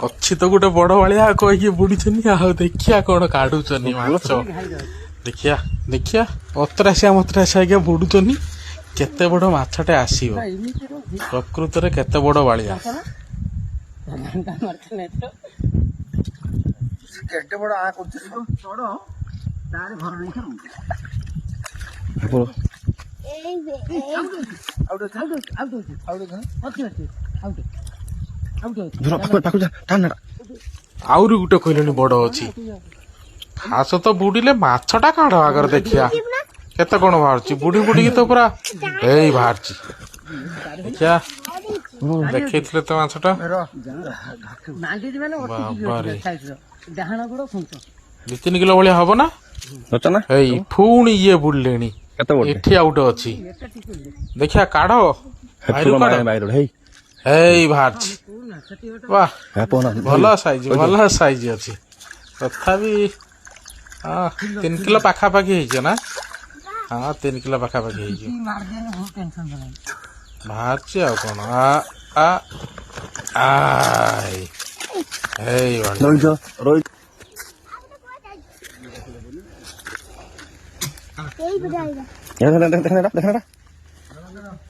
ଅଛି ତ ଗୋଟେ ବଡ ଭଳିଆ କହିକି ବୁଡିଛନ୍ତି ଆଉ ଦେଖିଆ କଣ କାଢୁଛନ୍ତି ମାଛ ଦେଖିଆ ଦେଖିଆ ଅତରାସିଆ ମତରାସିଆ ଆଜ୍ଞା ବୁଡୁଛନ୍ତି କେତେ ବଡ ମାଛଟେ ଆସିବ ପ୍ରକୃତରେ କେତେ ବଡ ବାଳିଆ କେତେ ବଡ ଆ କରୁଛି ଆହୁରି ଗୋଟେ କହିଲେଣି ବଡ ଅଛି ଖାସ ତ ବୁଡିଲେ ମାଛଟା କାଢ ଆଗରେ ଦେଖିଆ କେତେ କଣ ବାହାରୁଛି ବୁଡି ବୁଡିକି ତ ପୁରା ଏଇ ବାହାରିଛି ଦେଖିଆ ଦେଖେଇଥିଲେ ତ ମାଛଟା ବାବାରେ 2-3 କିଲୋ ଭଳିଆ ହବ ନା ଏଇ ପୁଣି ଇଏ ବୁଡିଲେଣି ଏଠି ଆଉ ଗୋଟେ ଅଛି ଦେଖିଆ କାଢ ଏଇ ବାହାରିଛି ଭଲ ସାଇଜ ଅଛି ତଥାପି 3 କିଲୋ ପାଖାପାଖି ହେଇଯିବ ନା ହଁ 3 କିଲୋ ପାଖାପାଖି ହେଇଯିବ ବାହାରିଛି ଆଉ କଣ ଦେଖ